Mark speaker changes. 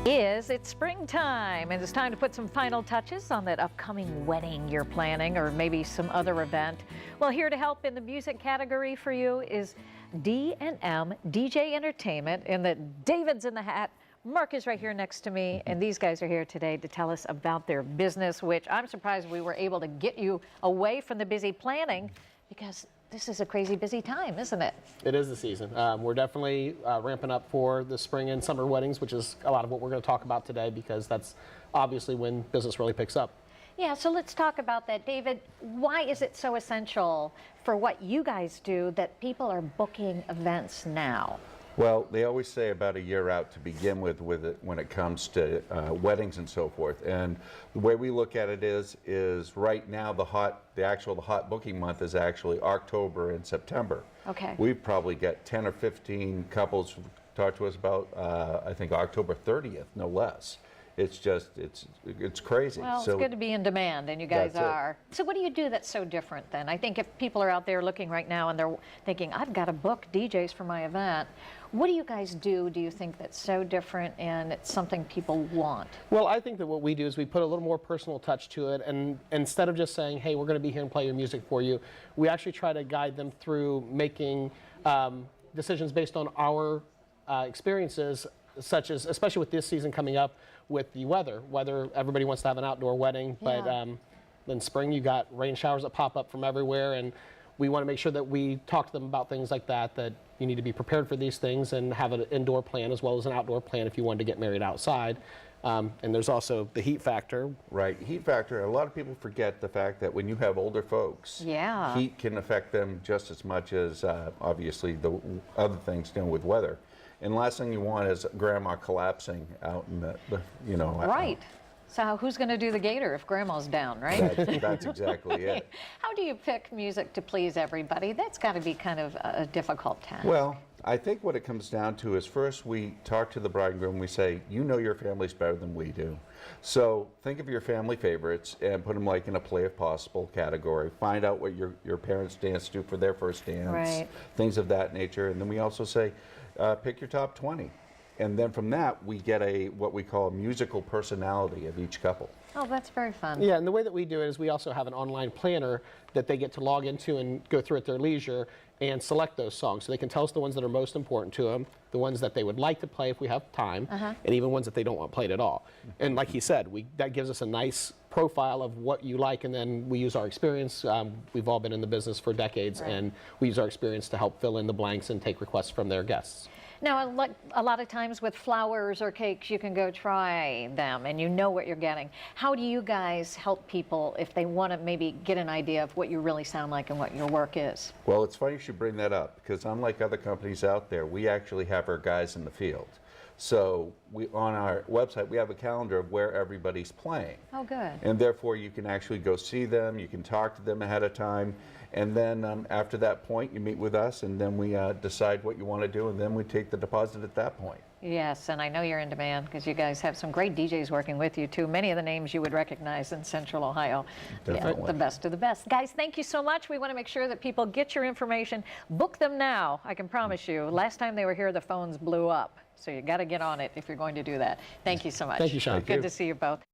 Speaker 1: is it's springtime, and it's time to put some final touches on that upcoming wedding you're planning, or maybe some other event. Well, here to help in the music category for you is D&M Entertainment, and that David's in the hat. Mark is right here next to me, and these guys are here today to tell us about their business, which I'm surprised we were able to get you away from the busy planning, because this is a crazy busy time, isn't it?
Speaker 2: It is the season. We're definitely ramping up for the spring and summer weddings, which is a lot of what we're going to talk about today, because that's obviously when business really picks up.
Speaker 1: Yeah, so let's talk about that. David, why is it so essential for what you guys do that people are booking events now?
Speaker 3: Well, they always say about a year out to begin with it when it comes to weddings and so forth. And the way we look at it is right now the hot booking month is actually October and September.
Speaker 1: Okay.
Speaker 3: We've probably got 10 or 15 couples talk to us about I think October 30th, no less. It's just, it's crazy.
Speaker 1: Well, it's good to be in demand, and you guys are. So what do you do that's so different then? I think if people are out there looking right now and they're thinking, I've got to book DJs for my event, what do you guys do you think that's so different and it's something people want?
Speaker 2: Well, I think that what we do is we put a little more personal touch to it, and instead of just saying, hey, we're going to be here and play your music for you, we actually try to guide them through making decisions based on our experiences, such as, especially with this season coming up, with the weather. Everybody wants to have an outdoor wedding, but in spring you got rain showers that pop up from everywhere, and we want to make sure that we talk to them about things like that you need to be prepared for these things and have an indoor plan as well as an outdoor plan if you wanted to get married outside. And there's also the heat factor.
Speaker 3: Right, heat factor. A lot of people forget the fact that when you have older folks, heat can affect them just as much as obviously the other things dealing with weather. And last thing you want is grandma collapsing out in the
Speaker 1: Right. So who's going to do the gator if grandma's down, right?
Speaker 3: That's exactly it.
Speaker 1: How do you pick music to please everybody? That's got to be kind of a difficult task.
Speaker 3: Well, I think what it comes down to is first we talk to the bride and groom. We say, you know your families better than we do. So think of your family favorites and put them like in a play if possible category. Find out what your parents danced to for their first dance, things of that nature. And then we also say, pick your top 20. And then from that, we get what we call a musical personality of each couple.
Speaker 1: Oh, that's very fun.
Speaker 2: Yeah, and the way that we do it is we also have an online planner that they get to log into and go through at their leisure and select those songs. So they can tell us the ones that are most important to them, the ones that they would like to play if we have time, and even ones that they don't want played at all. And like he said, that gives us a nice profile of what you like, and then we use our experience. We've all been in the business for decades, and we use our experience to help fill in the blanks and take requests from their guests.
Speaker 1: Now, a lot of times with flowers or cakes, you can go try them and you know what you're getting. How do you guys help people if they want to maybe get an idea of what you really sound like and what your work is?
Speaker 3: Well, it's funny you should bring that up, because unlike other companies out there, we actually have our guys in the field. So on our website, we have a calendar of where everybody's playing.
Speaker 1: Oh, good.
Speaker 3: And therefore, you can actually go see them, you can talk to them ahead of time, and then after that point, you meet with us, and then we decide what you want to do, and then we take the deposit at that point.
Speaker 1: Yes, and I know you're in demand because you guys have some great DJs working with you, too. Many of the names you would recognize in Central Ohio.
Speaker 3: Definitely.
Speaker 1: Yeah, the best of the best. Guys, thank you so much. We want to make sure that people get your information. Book them now, I can promise you. Last time they were here, the phones blew up. So you got to get on it if you're going to do that. Thank you so much.
Speaker 2: Thank you, Sean.
Speaker 1: Good to see you both.